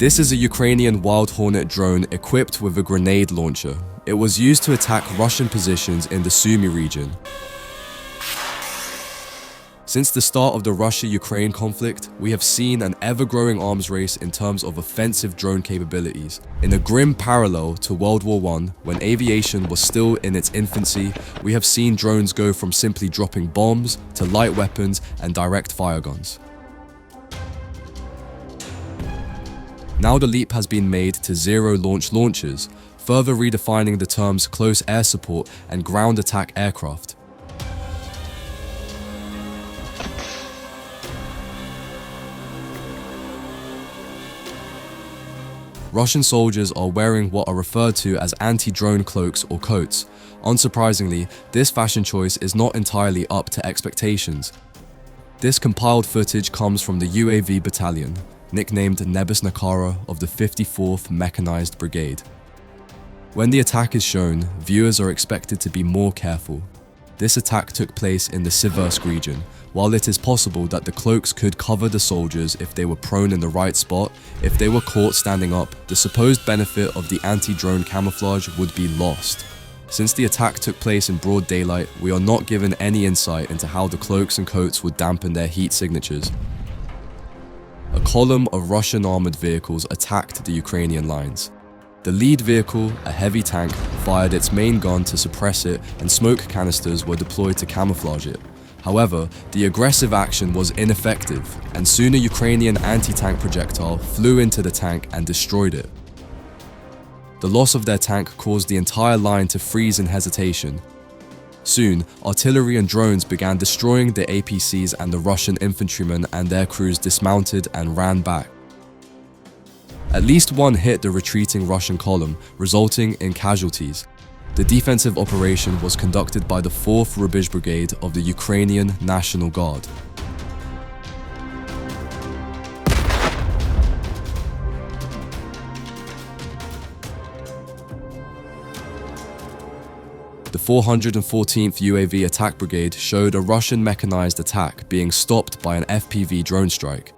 This is a Ukrainian Wild Hornet drone equipped with a grenade launcher. It was used to attack Russian positions in the Sumy region. Since the start of the Russia-Ukraine conflict, we have seen an ever-growing arms race in terms of offensive drone capabilities. In a grim parallel to World War I, when aviation was still in its infancy, we have seen drones go from simply dropping bombs to light weapons and direct fire guns. Now the leap has been made to zero-launch launchers, further redefining the terms close air support and ground attack aircraft. Russian soldiers are wearing what are referred to as anti-drone cloaks or coats. Unsurprisingly, this fashion choice is not entirely up to expectations. This compiled footage comes from the UAV battalion, nicknamed Nebesnakara of the 54th Mechanized Brigade. When the attack is shown, viewers are expected to be more careful. This attack took place in the Siversk region. While it is possible that the cloaks could cover the soldiers if they were prone in the right spot, if they were caught standing up, the supposed benefit of the anti-drone camouflage would be lost. Since the attack took place in broad daylight, we are not given any insight into how the cloaks and coats would dampen their heat signatures. A column of Russian armored vehicles attacked the Ukrainian lines. The lead vehicle, a heavy tank, fired its main gun to suppress it, and smoke canisters were deployed to camouflage it. However, the aggressive action was ineffective, and soon a Ukrainian anti-tank projectile flew into the tank and destroyed it. The loss of their tank caused the entire line to freeze in hesitation. Soon, artillery and drones began destroying the APCs, and the Russian infantrymen and their crews dismounted and ran back. At least one hit the retreating Russian column, resulting in casualties. The defensive operation was conducted by the 4th Rubizh Brigade of the Ukrainian National Guard. The 414th UAV Attack Brigade showed a Russian mechanized attack being stopped by an FPV drone strike.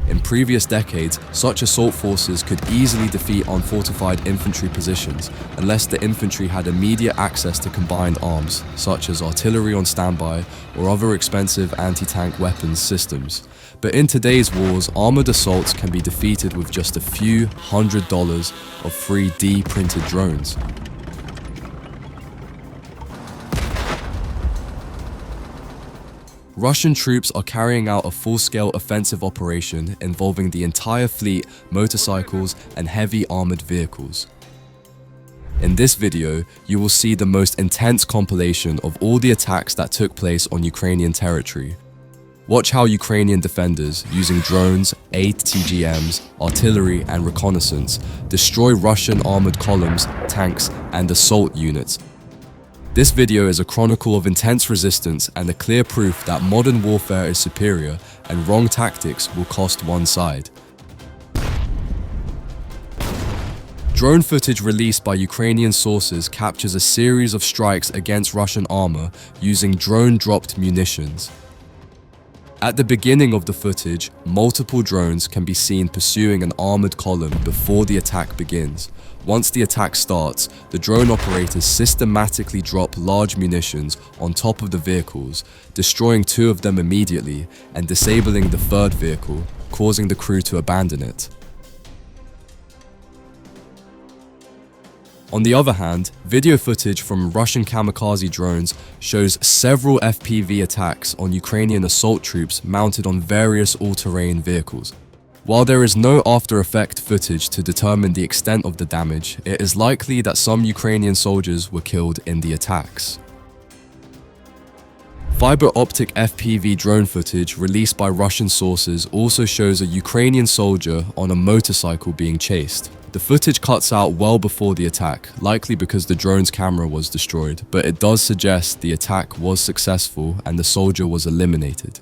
In previous decades, such assault forces could easily defeat unfortified infantry positions unless the infantry had immediate access to combined arms, such as artillery on standby or other expensive anti-tank weapons systems. But in today's wars, armored assaults can be defeated with just a few $100s of free D-printed drones. Russian troops are carrying out a full-scale offensive operation involving the entire fleet, motorcycles, and heavy armored vehicles. In this video, you will see the most intense compilation of all the attacks that took place on Ukrainian territory. Watch how Ukrainian defenders, using drones, ATGMs, artillery, and reconnaissance, destroy Russian armored columns, tanks, and assault units. This video is a chronicle of intense resistance and a clear proof that modern warfare is superior and wrong tactics will cost one side. Drone footage released by Ukrainian sources captures a series of strikes against Russian armor using drone-dropped munitions. At the beginning of the footage, multiple drones can be seen pursuing an armored column before the attack begins. Once the attack starts, the drone operators systematically drop large munitions on top of the vehicles, destroying 2 of them immediately and disabling the 3rd vehicle, causing the crew to abandon it. On the other hand, video footage from Russian kamikaze drones shows several FPV attacks on Ukrainian assault troops mounted on various all-terrain vehicles. While there is no after-effect footage to determine the extent of the damage, it is likely that some Ukrainian soldiers were killed in the attacks. Fiber optic FPV drone footage released by Russian sources also shows a Ukrainian soldier on a motorcycle being chased. The footage cuts out well before the attack, likely because the drone's camera was destroyed, but it does suggest the attack was successful and the soldier was eliminated.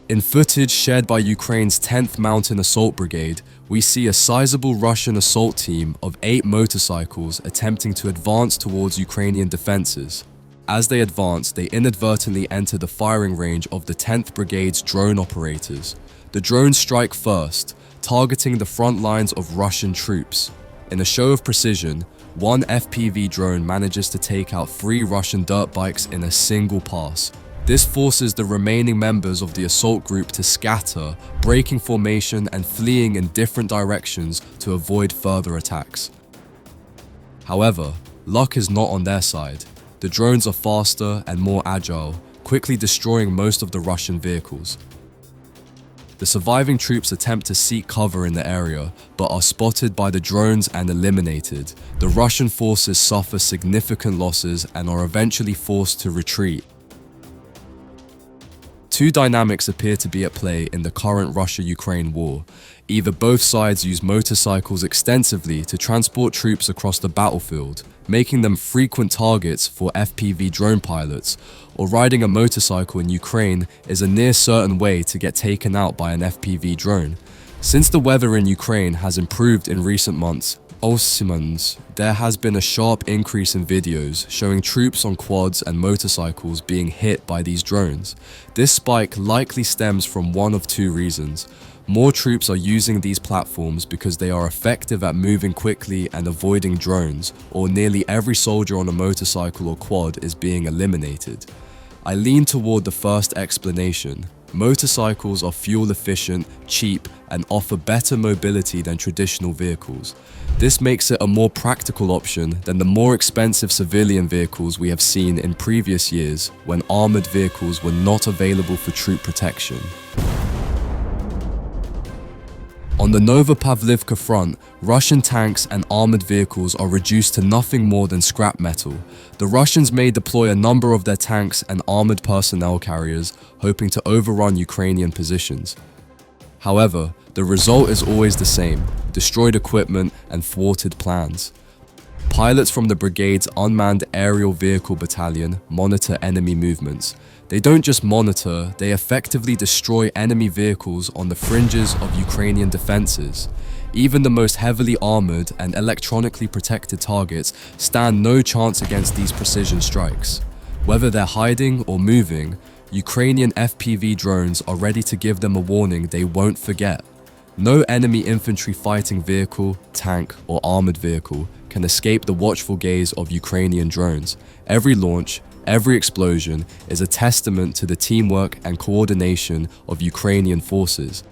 In footage shared by Ukraine's 10th Mountain Assault Brigade, we see a sizable Russian assault team of 8 motorcycles attempting to advance towards Ukrainian defenses. As they advance, they inadvertently enter the firing range of the 10th Brigade's drone operators. The drones strike first, targeting the front lines of Russian troops. In a show of precision, one FPV drone manages to take out 3 Russian dirt bikes in a single pass. This forces the remaining members of the assault group to scatter, breaking formation and fleeing in different directions to avoid further attacks. However, luck is not on their side. The drones are faster and more agile, quickly destroying most of the Russian vehicles. The surviving troops attempt to seek cover in the area, but are spotted by the drones and eliminated. The Russian forces suffer significant losses and are eventually forced to retreat. Two dynamics appear to be at play in the current Russia-Ukraine war. Either both sides use motorcycles extensively to transport troops across the battlefield, making them frequent targets for FPV drone pilots, or riding a motorcycle in Ukraine is a near certain way to get taken out by an FPV drone. Since the weather in Ukraine has improved in recent months, there has been a sharp increase in videos showing troops on quads and motorcycles being hit by these drones. This spike likely stems from one of 2 reasons. More troops are using these platforms because they are effective at moving quickly and avoiding drones, or nearly every soldier on a motorcycle or quad is being eliminated. I lean toward the first explanation. Motorcycles are fuel efficient, cheap, and offer better mobility than traditional vehicles. This makes it a more practical option than the more expensive civilian vehicles we have seen in previous years when armored vehicles were not available for troop protection. On the Novopavlivka front, Russian tanks and armored vehicles are reduced to nothing more than scrap metal. The Russians may deploy a number of their tanks and armored personnel carriers, hoping to overrun Ukrainian positions. However, the result is always the same: destroyed equipment and thwarted plans. Pilots from the brigade's unmanned aerial vehicle battalion monitor enemy movements. They don't just monitor, they effectively destroy enemy vehicles on the fringes of Ukrainian defenses. Even the most heavily armored and electronically protected targets stand no chance against these precision strikes. Whether they're hiding or moving, Ukrainian FPV drones are ready to give them a warning they won't forget. No enemy infantry fighting vehicle, tank, or armored vehicle can escape the watchful gaze of Ukrainian drones. Every launch, every explosion is a testament to the teamwork and coordination of Ukrainian forces.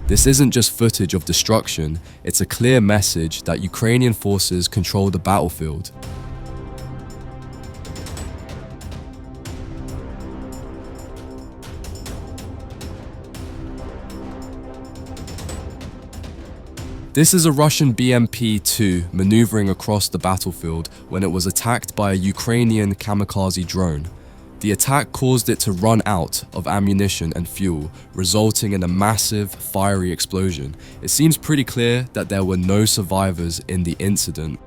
This isn't just footage of destruction, it's a clear message that Ukrainian forces control the battlefield. This is a Russian BMP-2 maneuvering across the battlefield when it was attacked by a Ukrainian kamikaze drone. The attack caused it to run out of ammunition and fuel, resulting in a massive, fiery explosion. It seems pretty clear that there were no survivors in the incident.